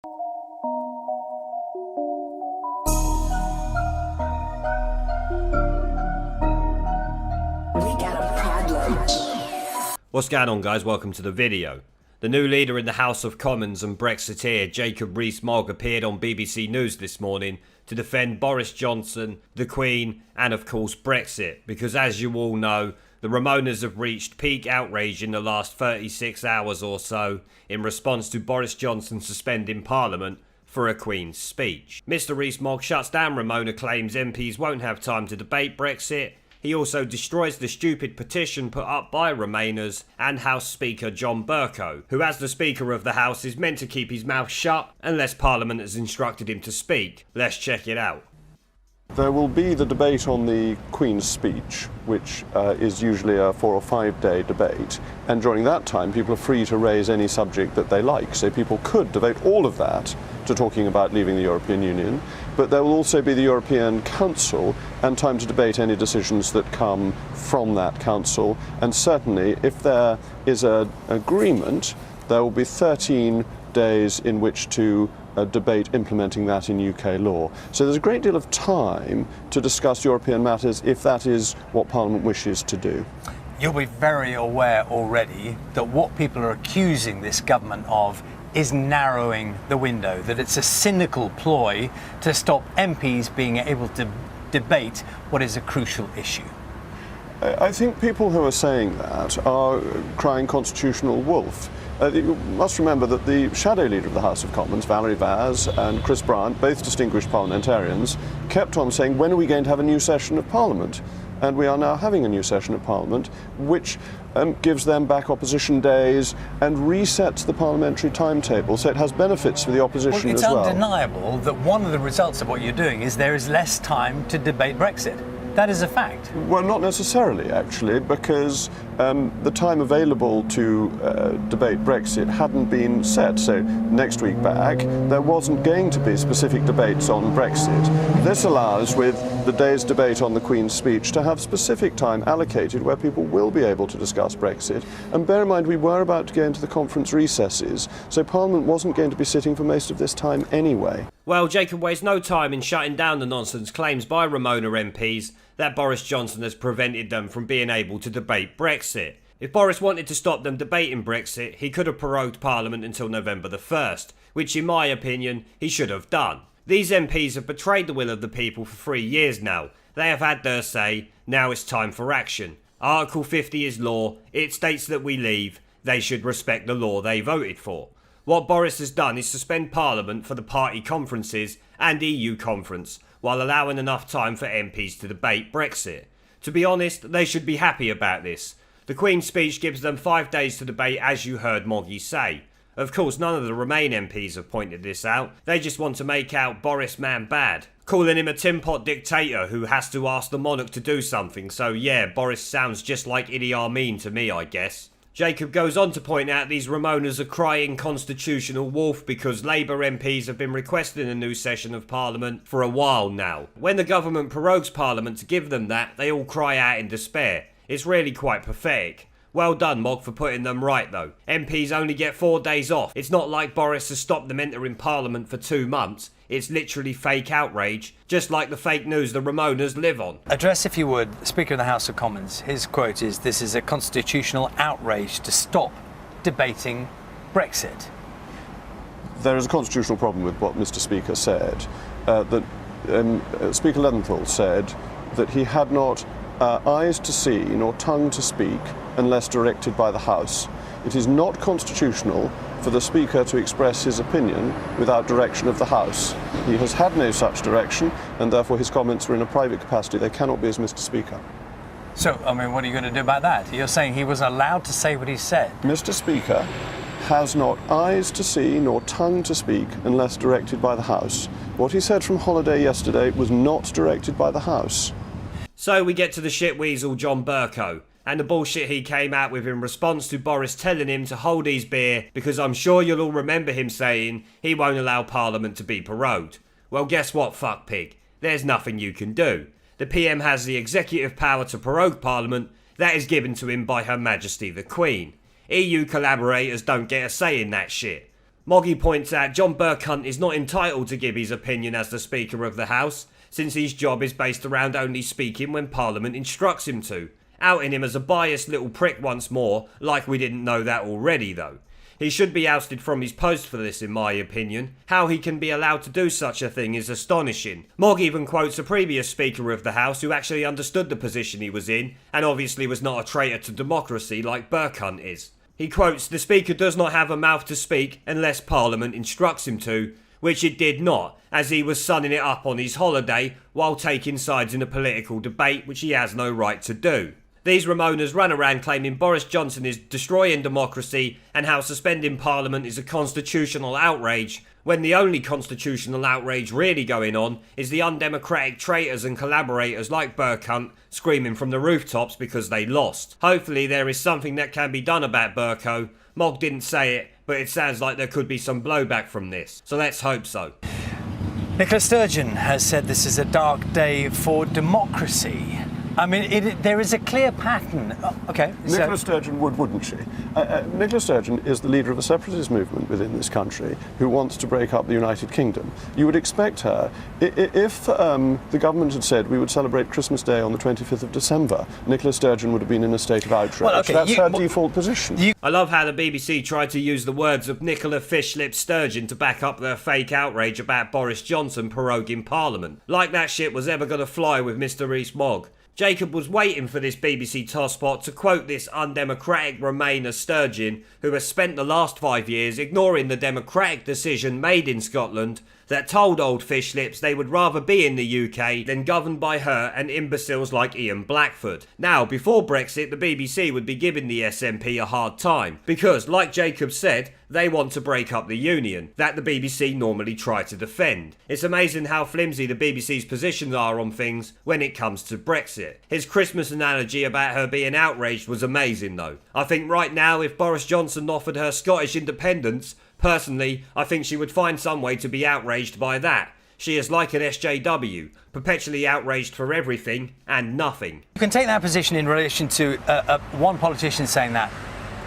What's going on, guys? Welcome to the video. The new leader in the House of Commons and Brexiteer, Jacob Rees Mogg, appeared on BBC News this morning to defend Boris Johnson, the Queen, and of course Brexit, because as you all know, the Remoaners have reached peak outrage in the last 36 hours or so in response to Boris Johnson suspending Parliament for a Queen's speech. Mr Rees Mogg shuts down Remoaner claims MPs won't have time to debate Brexit. He also destroys the stupid petition put up by Remainers and House Speaker John Bercow, who as the Speaker of the House is meant to keep his mouth shut unless Parliament has instructed him to speak. Let's check it out. There will be the debate on the Queen's speech, which is usually a 4 or 5 day debate, and during that time people are free to raise any subject that they like, so people could devote all of that to talking about leaving the European Union, but there will also be the European Council and time to debate any decisions that come from that Council, and certainly if there is an agreement there will be 13 days in which to debate implementing that in UK law. So there's a great deal of time to discuss European matters if that is what Parliament wishes to do. You'll be very aware already that what people are accusing this government of is narrowing the window, that it's a cynical ploy to stop MPs being able to debate what is a crucial issue. I think people who are saying that are crying constitutional wolf. You must remember that the shadow leader of the House of Commons, Valerie Vaz, and Chris Bryant, both distinguished parliamentarians, kept on saying, when are we going to have a new session of Parliament? And we are now having a new session of Parliament, which gives them back opposition days and resets the parliamentary timetable, so it has benefits for the opposition as well. It's undeniable that one of the results of what you're doing is there is less time to debate Brexit. That is a fact. Well, not necessarily, actually, because the time available to debate Brexit hadn't been set. So next week back, there wasn't going to be specific debates on Brexit. This allows, with the day's debate on the Queen's speech, to have specific time allocated where people will be able to discuss Brexit. And bear in mind, we were about to go into the conference recesses, so Parliament wasn't going to be sitting for most of this time anyway. Well, Jacob wastes no time in shutting down the nonsense claims by Remoaner MPs that Boris Johnson has prevented them from being able to debate Brexit. If Boris wanted to stop them debating Brexit, he could have prorogued Parliament until November the 1st, which in my opinion he should have done. These MPs have betrayed the will of the people for 3 years now. They have had their say, now it's time for action. Article 50 is law, it states that we leave, they should respect the law they voted for. What Boris has done is suspend Parliament for the party conferences and EU conference, while allowing enough time for MPs to debate Brexit. To be honest, they should be happy about this. The Queen's speech gives them 5 days to debate, as you heard Moggy say. Of course, none of the Remain MPs have pointed this out. They just want to make out Boris man bad, calling him a tin pot dictator who has to ask the monarch to do something. So yeah, Boris sounds just like Idi Amin to me, I guess. Jacob goes on to point out these Remoaners are crying constitutional wolf because Labour MPs have been requesting a new session of Parliament for a while now. When the government prorogues Parliament to give them that, they all cry out in despair. It's really quite pathetic. Well done, Mogg, for putting them right though. MPs only get 4 days off. It's not like Boris has stopped them entering Parliament for 2 months. It's literally fake outrage, just like the fake news the Remoaners live on. Address, if you would, the Speaker of the House of Commons. His quote is, "This is a constitutional outrage to stop debating Brexit." There is a constitutional problem with what Mr Speaker said. Speaker Leventhal said that he had not eyes to see nor tongue to speak unless directed by the House. It is not constitutional for the Speaker to express his opinion without direction of the House. He has had no such direction, and therefore his comments were in a private capacity. They cannot be as Mr Speaker. So, I mean, what are you going to do about that? You're saying he was allowed to say what he said? Mr Speaker has not eyes to see nor tongue to speak unless directed by the House. What he said from holiday yesterday was not directed by the House. So we get to the shitweasel John Bercow, and the bullshit he came out with in response to Boris telling him to hold his beer, because I'm sure you'll all remember him saying he won't allow Parliament to be prorogued. Well, guess what, fuckpig? There's nothing you can do. The PM has the executive power to prorogue Parliament. That is given to him by Her Majesty the Queen. EU collaborators don't get a say in that shit. Moggy points out John Bercow is not entitled to give his opinion as the Speaker of the House, since his job is based around only speaking when Parliament instructs him to, outing him as a biased little prick once more, like we didn't know that already though. He should be ousted from his post for this, in my opinion. How he can be allowed to do such a thing is astonishing. Mogg even quotes a previous Speaker of the House who actually understood the position he was in, and obviously was not a traitor to democracy like Bercow is. He quotes, "The Speaker does not have a mouth to speak unless Parliament instructs him to," which it did not, as he was sunning it up on his holiday while taking sides in a political debate which he has no right to do. These Remoaners run around claiming Boris Johnson is destroying democracy and how suspending Parliament is a constitutional outrage, when the only constitutional outrage really going on is the undemocratic traitors and collaborators like Bercow screaming from the rooftops because they lost. Hopefully there is something that can be done about Bercow. Mogg didn't say it, but it sounds like there could be some blowback from this. So let's hope so. Nicola Sturgeon has said this is a dark day for democracy. I mean, there is a clear pattern. Okay. Nicola Sturgeon would, wouldn't she? Nicola Sturgeon is the leader of a separatist movement within this country who wants to break up the United Kingdom. You would expect her, if the government had said we would celebrate Christmas Day on the 25th of December, Nicola Sturgeon would have been in a state of outrage. Well, okay, that's her default position. I love how the BBC tried to use the words of Nicola Fishlip Sturgeon to back up their fake outrage about Boris Johnson proroguing Parliament. Like that shit was ever going to fly with Mr. Rees Mogg. Jacob was waiting for this BBC tosspot to quote this undemocratic Remainer Sturgeon, who has spent the last 5 years ignoring the democratic decision made in Scotland that told old fish lips they would rather be in the UK than governed by her and imbeciles like Ian Blackford. Now, before Brexit, the BBC would be giving the SNP a hard time, because, like Jacob said, they want to break up the union, that the BBC normally try to defend. It's amazing how flimsy the BBC's positions are on things when it comes to Brexit. His Christmas analogy about her being outraged was amazing though. I think right now if Boris Johnson offered her Scottish independence, personally, I think she would find some way to be outraged by that. She is like an SJW, perpetually outraged for everything and nothing. You can take that position in relation to one politician saying that,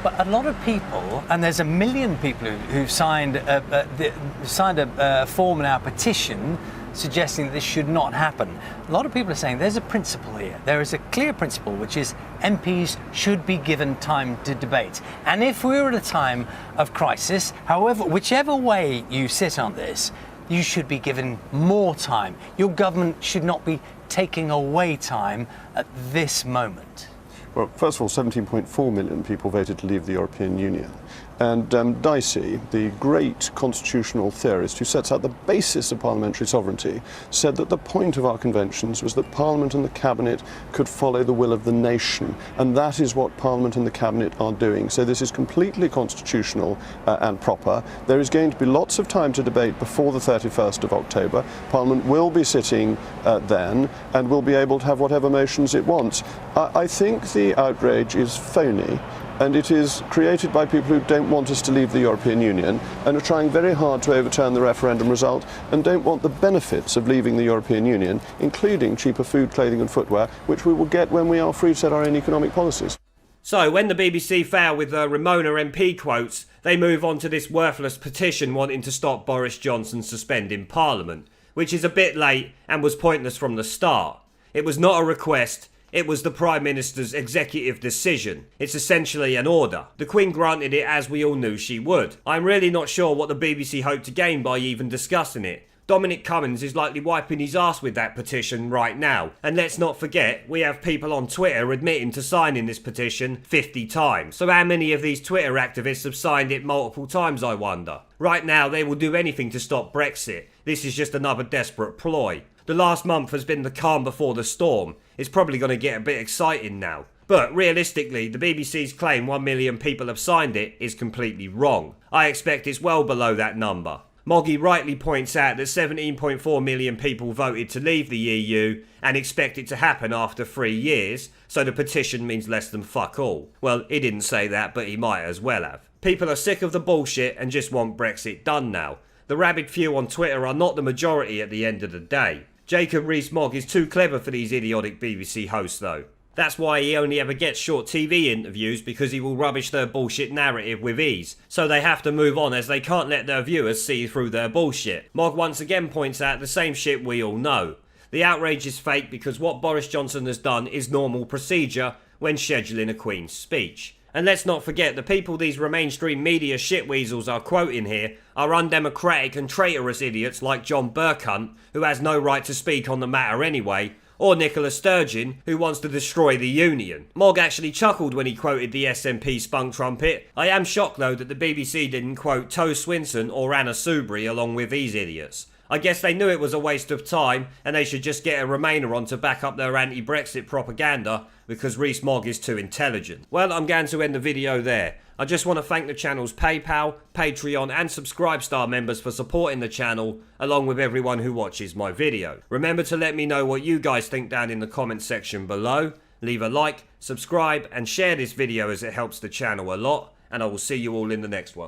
but a lot of people, and there's 1 million people who've signed a form in our petition suggesting that this should not happen. A lot of people are saying there's a principle here. There is a clear principle, which is MPs should be given time to debate. And if we're at a time of crisis, whichever way you sit on this, you should be given more time. Your government should not be taking away time at this moment. Well, first of all, 17.4 million people voted to leave the European Union. And Dicey, the great constitutional theorist who sets out the basis of parliamentary sovereignty, said that the point of our conventions was that Parliament and the Cabinet could follow the will of the nation. And that is what Parliament and the Cabinet are doing. So this is completely constitutional and proper. There is going to be lots of time to debate before the 31st of October. Parliament will be sitting then and will be able to have whatever motions it wants. I think the outrage is phony. And it is created by people who don't want us to leave the European Union and are trying very hard to overturn the referendum result and don't want the benefits of leaving the European Union, including cheaper food, clothing and footwear, which we will get when we are free to set our own economic policies. So, when the BBC fail with the Remoaner MP quotes, they move on to this worthless petition wanting to stop Boris Johnson suspending Parliament, which is a bit late and was pointless from the start. It was not a request. It was the Prime Minister's executive decision. It's essentially an order. The Queen granted it as we all knew she would. I'm really not sure what the BBC hoped to gain by even discussing it. Dominic Cummings is likely wiping his ass with that petition right now. And let's not forget, we have people on Twitter admitting to signing this petition 50 times. So how many of these Twitter activists have signed it multiple times, I wonder? Right now, they will do anything to stop Brexit. This is just another desperate ploy. The last month has been the calm before the storm. It's probably going to get a bit exciting now. But realistically, the BBC's claim 1 million people have signed it is completely wrong. I expect it's well below that number. Moggy rightly points out that 17.4 million people voted to leave the EU and expect it to happen after 3 years, so the petition means less than fuck all. Well, he didn't say that, but he might as well have. People are sick of the bullshit and just want Brexit done now. The rabid few on Twitter are not the majority at the end of the day. Jacob Rees Mogg is too clever for these idiotic BBC hosts though. That's why he only ever gets short TV interviews, because he will rubbish their bullshit narrative with ease. So they have to move on, as they can't let their viewers see through their bullshit. Mogg once again points out the same shit we all know. The outrage is fake because what Boris Johnson has done is normal procedure when scheduling a Queen's speech. And let's not forget, the people these mainstream media shitweasels are quoting here are undemocratic and traitorous idiots like John Bercow, who has no right to speak on the matter anyway, or Nicola Sturgeon, who wants to destroy the Union. Mogg actually chuckled when he quoted the SNP spunk trumpet. I am shocked though that the BBC didn't quote Toe Swinson or Anna Soubry along with these idiots. I guess they knew it was a waste of time and they should just get a Remoaner on to back up their anti-Brexit propaganda because Rees Mogg is too intelligent. Well, I'm going to end the video there. I just want to thank the channel's PayPal, Patreon and Subscribestar members for supporting the channel, along with everyone who watches my video. Remember to let me know what you guys think down in the comments section below. Leave a like, subscribe and share this video as it helps the channel a lot, and I will see you all in the next one.